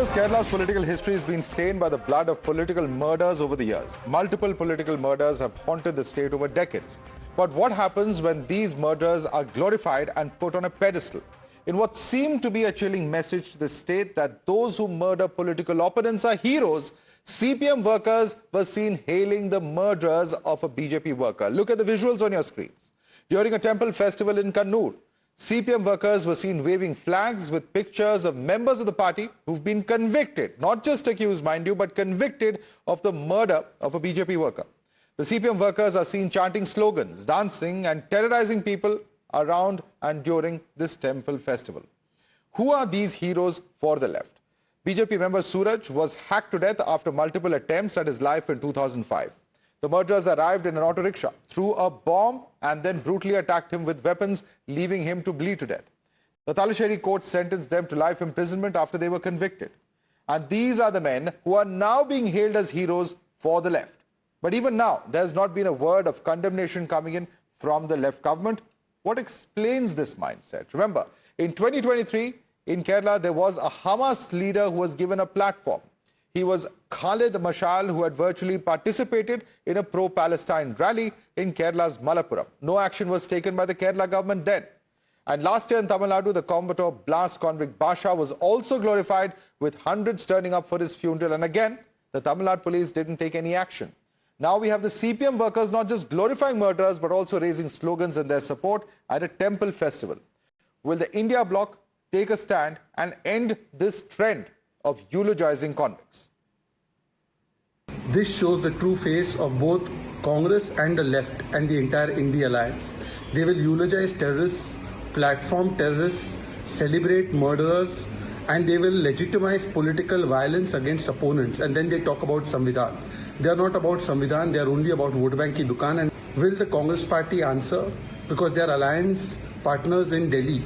Viewers, Kerala's political history has been stained by the blood of political murders over the years. Multiple political murders have haunted the state over decades. But what happens when these murders are glorified and put on a pedestal? In what seemed to be a chilling message to the state that those who murder political opponents are heroes, CPM workers were seen hailing the murderers of a BJP worker. Look at the visuals on your screens. During a temple festival in Kannur, CPM workers were seen waving flags with pictures of members of the party who've been convicted, not just accused, mind you, but convicted of the murder of a BJP worker. The CPM workers are seen chanting slogans, dancing and terrorizing people around and during this temple festival. Who are these heroes for the left? BJP member Suraj was hacked to death after multiple attempts at his life in 2005. The murderers arrived in an auto rickshaw, threw a bomb and then brutally attacked him with weapons, leaving him to bleed to death. The Talasheri court sentenced them to life imprisonment after they were convicted. And these are the men who are now being hailed as heroes for the left. But even now, there's not been a word of condemnation coming in from the left government. What explains this mindset? Remember, in 2023, in Kerala, there was a Hamas leader who was given a platform. He was Khalid Mashal, who had virtually participated in a pro-Palestine rally in Kerala's Malappuram. No action was taken by the Kerala government then. And last year in Tamil Nadu, the combator blast convict Basha was also glorified with hundreds turning up for his funeral. And again, the Tamil Nadu police didn't take any action. Now we have the CPM workers not just glorifying murderers, but also raising slogans in their support at a temple festival. Will the India bloc take a stand and end this trend of eulogizing convicts? This shows the true face of both Congress and the left and the entire India alliance. They will eulogize terrorists, platform terrorists, celebrate murderers, and they will legitimize political violence against opponents. And then they talk about Samvidhan. They are not about Samvidhan, they are only about vote bank ki dukaan. And will the Congress party answer? Because they are alliance partners in Delhi.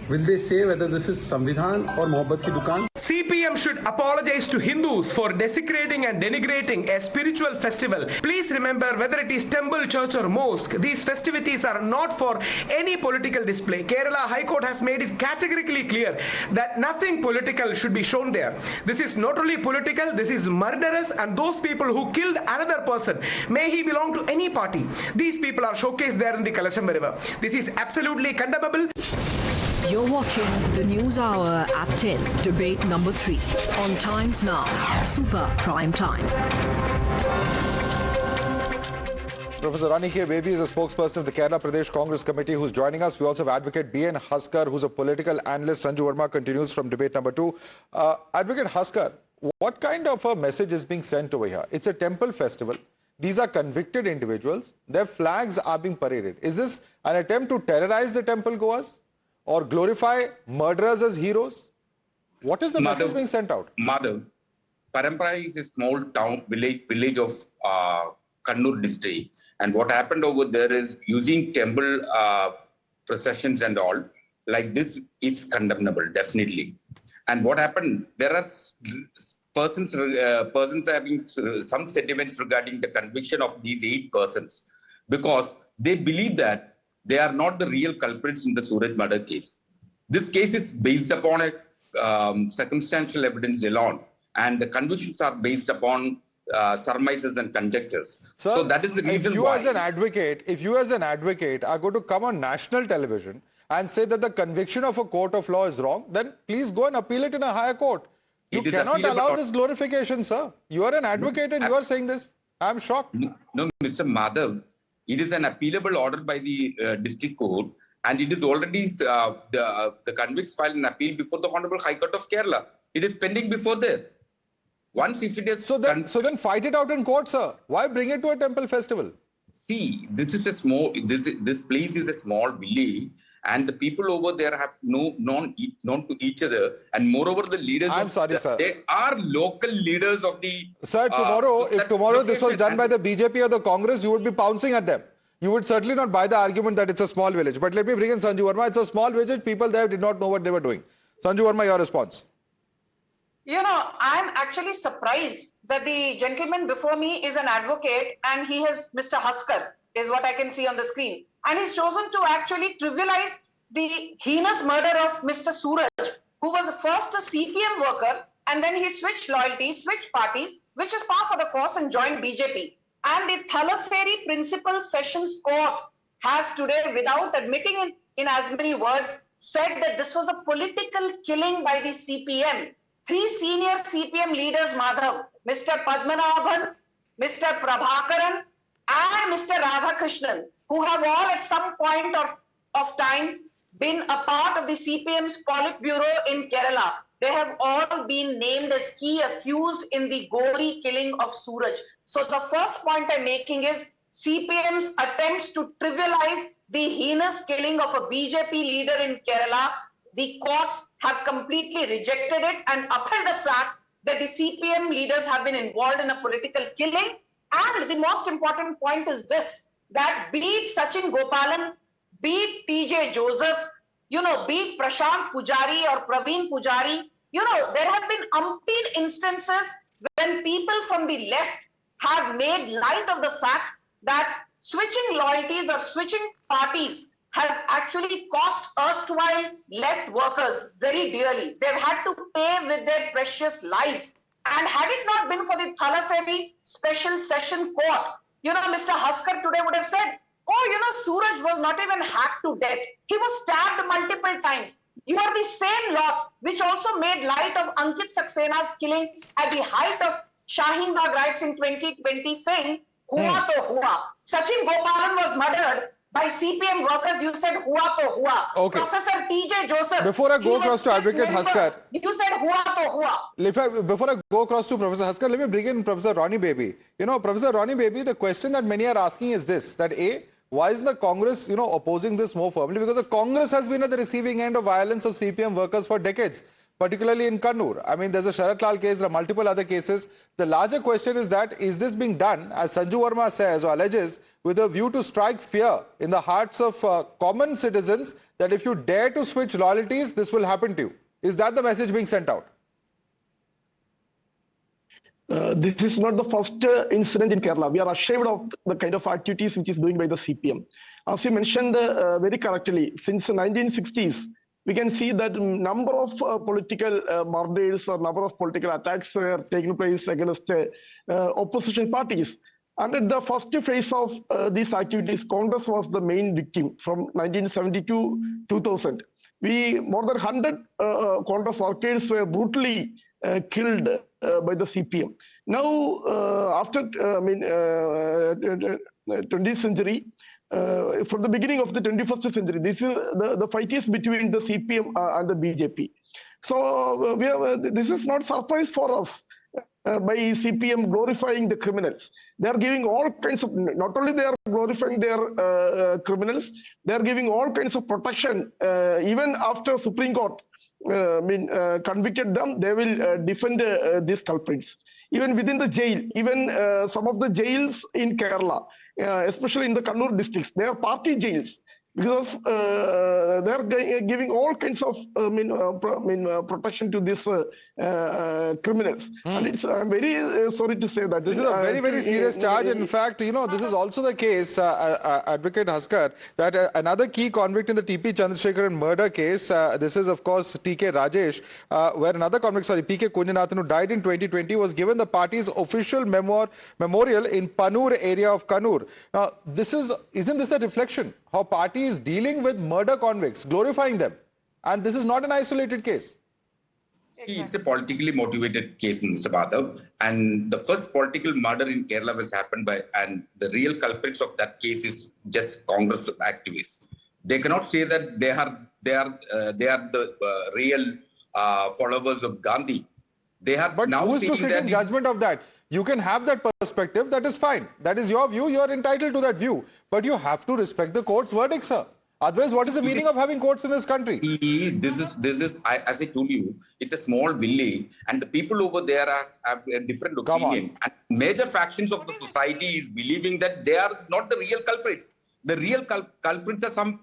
Will they say whether this is Samvidhan or Mohabbat ki dukaan? CPM should apologize to Hindus for desecrating and denigrating a spiritual festival. Please remember, whether it is temple, church or mosque, these festivities are not for any political display. Kerala High Court has made it categorically clear that nothing political should be shown there. This is not only political, this is murderous, and those people who killed another person, may he belong to any party, these people are showcased there in the Kalasham River. This is absolutely condemnable. You're watching the News Hour at 10, debate number 3 on Times Now, Super Prime Time. Professor Rani K. Baby is a spokesperson of the Kerala Pradesh Congress Committee who's joining us. We also have Advocate B.N. Haskar, who's a political analyst. Sanju Verma continues from debate number 2. Advocate Haskar, what kind of a message is being sent over here? It's a temple festival. These are convicted individuals. Their flags are being paraded. Is this an attempt to terrorize the temple goers or glorify murderers as heroes? What is the message being sent out? Madhav, Parampara is a small town, village of Kannur district. And what happened over there is using temple processions and all, like this is condemnable, definitely. And what happened, there are persons having some sentiments regarding the conviction of these 8 persons, because they believe that they are not the real culprits in the Suraj murder case. This case is based upon a circumstantial evidence alone, and the convictions are based upon surmises and conjectures. Sir, so that is the reason if you why. If you as an advocate are going to come on national television and say that the conviction of a court of law is wrong, then please go and appeal it in a higher court. You cannot allow this glorification, sir. You are an advocate and you are saying this. I'm shocked. No, Mr. Madhav, it is an appealable order by the district court, and it is already the convicts filed an appeal before the Honorable High Court of Kerala. It is pending before there. Once if it is... So then fight it out in court, sir. Why bring it to a temple festival? See, this is a small, this place is a small village, and the people over there have known to each other, and moreover the leaders... I'm sorry, sir. They are local leaders of the... Sir, tomorrow, if tomorrow this was done by the BJP or the Congress, you would be pouncing at them. You would certainly not buy the argument that it's a small village. But let me bring in Sanju Verma. It's a small village. People there did not know what they were doing. Sanju Verma, your response. You know, I'm actually surprised that the gentleman before me is an advocate and he has Mr. Haskar, is what I can see on the screen. And he's chosen to actually trivialize the heinous murder of Mr. Suraj, who was first a CPM worker and then he switched loyalties, switched parties, which is par for the course, and joined BJP. And the Thalassery Principal Sessions Court has today, without admitting in as many words, said that this was a political killing by the CPM. Three senior CPM leaders, Madhav, Mr. Padmanabhan, Mr. Prabhakaran, and Mr. Radhakrishnan, who have all at some point of time been a part of the CPM's Politburo in Kerala. They have all been named as key accused in the gory killing of Suraj. So the first point I'm making is CPM's attempts to trivialize the heinous killing of a BJP leader in Kerala. The courts have completely rejected it and upheld the fact that the CPM leaders have been involved in a political killing. And the most important point is this, that be it Sachin Gopalan, be it TJ Joseph, be it Prashant Pujari or Praveen Pujari, there have been umpteen instances when people from the left have made light of the fact that switching loyalties or switching parties has actually cost erstwhile left workers very dearly. They've had to pay with their precious lives. And had it not been for the Thalassery Special Session Court, Mr. Haskar today would have said, Suraj was not even hacked to death. He was stabbed multiple times. You are the same lot which also made light of Ankit Saksena's killing at the height of Shaheen Bagh riots in 2020, saying, Hua to hua. Sachin Gopalan was murdered by CPM workers. You said hua to hua. Okay. Professor TJ Joseph. Before I go across to Advocate Haskar. You said hua to hua. Before I go across to Professor Haskar, let me bring in Professor Ronnie Baby. Professor Ronnie Baby, the question that many are asking is this, that A, why isn't the Congress, opposing this more firmly? Because the Congress has been at the receiving end of violence of CPM workers for decades, particularly in Kannur. I mean, there's a Sharat Lal case, there are multiple other cases. The larger question is that, is this being done, as Sanju Verma says or alleges, with a view to strike fear in the hearts of common citizens that if you dare to switch loyalties, this will happen to you? Is that the message being sent out? This is not the first incident in Kerala. We are ashamed of the kind of activities which is doing by the CPM. As you mentioned very correctly, since the 1960s, we can see that number of political murders or number of political attacks were taking place against opposition parties. And at the first phase of these activities, Congress was the main victim from 1972 to 2000. More than 100 Congress workers were brutally killed by the CPM. Now, after 20th century, from the beginning of the 21st century, this is the fight is between the CPM and the BJP. So this is not surprise for us. By CPM glorifying the criminals. They are giving all kinds of, not only they are glorifying their criminals, they are giving all kinds of protection. Even after Supreme Court convicted them, they will defend these culprits. Even within the jail, even some of the jails in Kerala, especially in the Kannur districts, they are party jails. Because of they are giving all kinds of protection to these criminals, and it's I'm very sorry to say that this is a very, very serious charge. In fact, this is also the case, Advocate Haskar, that another key convict in the TP Chandrasekharan murder case. This is, of course, TK Rajesh, where another convict, PK Kunjanathan, who died in 2020, was given the party's official memorial in Panur area of Kannur. Now, isn't this a reflection how party is dealing with murder convicts, glorifying them? And this is not an isolated case. See, it's a politically motivated case, Mr. Madhav. And the first political murder in Kerala was happened by, and the real culprits of that case is just Congress activists. They cannot say that they are the real followers of Gandhi. They have but now who is to sit in judgment of that? You can have that perspective, that is fine. That is your view, you are entitled to that view. But you have to respect the court's verdict, sir. Otherwise, what is the meaning of having courts in this country? This is as I told you, it's a small village, and the people over there have a different opinion. And major factions of the society is believing that they are not the real culprits. The real culprits are some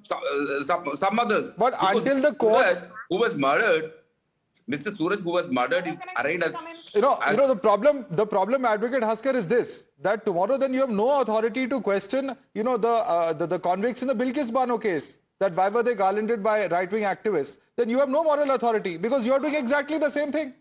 others. But because until the court... who was murdered, Mr. Suraj, who was murdered, is arraigned as... The problem, Advocate Haskar, is this, that tomorrow then you have no authority to question, the convicts in the Bilkis Bano case, that why were they garlanded by right-wing activists? Then you have no moral authority because you are doing exactly the same thing.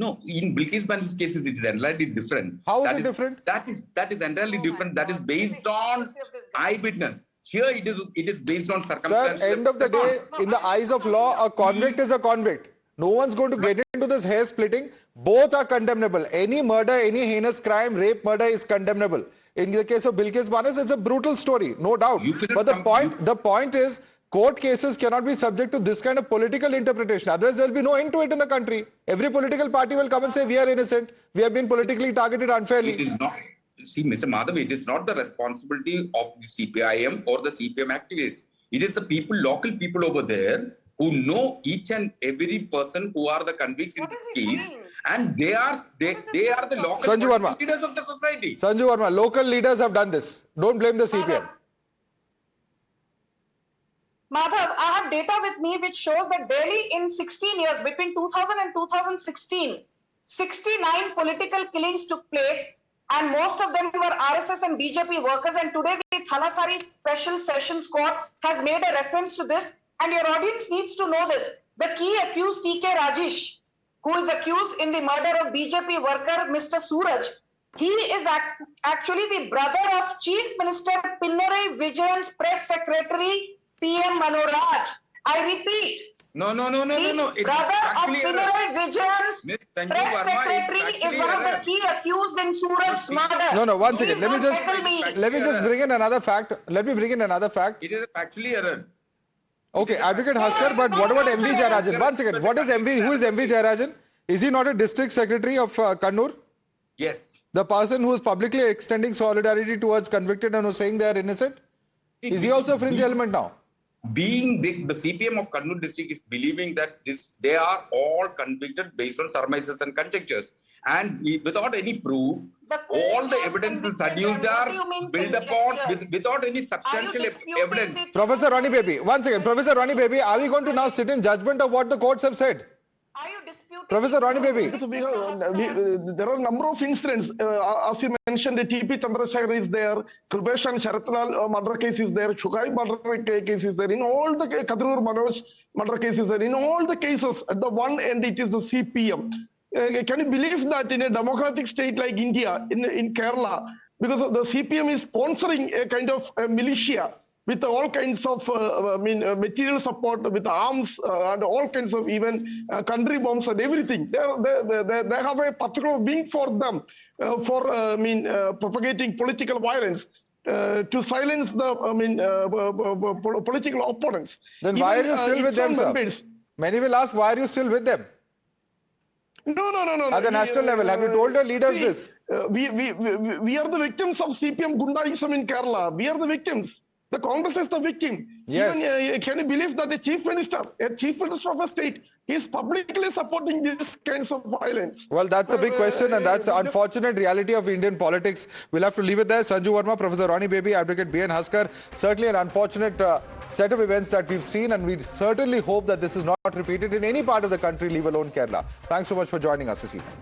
No, in Bilkis Banu's cases, it is entirely different. How is it different? That is entirely different. That is based on eyewitness. Here, it is based on circumstances. Sir, end of the day, in the eyes of law, a convict is a convict. No one's going to get into this hair splitting. Both are condemnable. Any murder, any heinous crime, rape, murder is condemnable. In the case of Bilkis Banu, it's a brutal story, no doubt. But the point is, court cases cannot be subject to this kind of political interpretation. Otherwise, there will be no end to it in the country. Every political party will come and say, we are innocent. We have been politically targeted unfairly. It is not. See, Mr. Madhav, it is not the responsibility of the CPIM or the CPM activists. It is the people, local people over there who know each and every person who are the convicts in this case. And they are the local leaders of the society. Sanju Verma, local leaders have done this. Don't blame the CPM. Madhav, I have data with me which shows that Delhi in 16 years, between 2000 and 2016, 69 political killings took place, and most of them were RSS and BJP workers. And today the Thalasari Special Sessions Court has made a reference to this, and your audience needs to know this. The key accused TK Rajesh, who is accused in the murder of BJP worker Mr. Suraj, he is actually the brother of Chief Minister Pinarayi Vijayan's press secretary PM Manoraj. I repeat. No. Brother of Pinarayi Vijayan's press secretary is one of the key accused in Suraj's murder. No, one second. Let me just bring in another fact. Let me bring in another fact. It is actually error. Okay, Advocate Haskar, but what about MV Jayarajan? One second. What is MV? Who is MV Jayarajan? Is he not a district secretary of Kannur? Yes. The person who is publicly extending solidarity towards convicted and who is saying they are innocent? Is he also a fringe element now? Being the CPM of Kannur district is believing that they are all convicted based on surmises and conjectures. And without any proof, all the evidences adduced are built upon without any substantial evidence. Professor Ronnie Baby, one second. Professor Ronnie Baby, are we going to now sit in judgment of what the courts have said? Are you disputing? Professor Ronnie Baby. There are a number of incidents. As you mentioned, the TP Chandrasekhar is there, Krupesh and Sharatlal murder case is there, Chukai murder case is there. In all the Kadrur Manoj murder cases, there. In all the cases, at the one end, it is the CPM. Can you believe that in a democratic state like India, in Kerala, because the CPM is sponsoring a kind of militia with all kinds of material support, with arms and all kinds of even country bombs and everything. They have a particular wing for them for propagating political violence to silence the political opponents. Then why are you still with them, sir? Many will ask, why are you still with them? No. At the national level, have you told your leaders this? We are the victims of CPM Gundaism in Kerala. We are the victims. The Congress is the victim. Yes. Even, can you believe that a chief minister of a state is publicly supporting these kinds of violence? Well, that's a big question, and that's the unfortunate reality of Indian politics. We'll have to leave it there. Sanju Verma, Professor Ronnie Baby, Advocate B.N. Haskar. Certainly an unfortunate set of events that we've seen, and we certainly hope that this is not repeated in any part of the country, leave alone Kerala. Thanks so much for joining us this evening.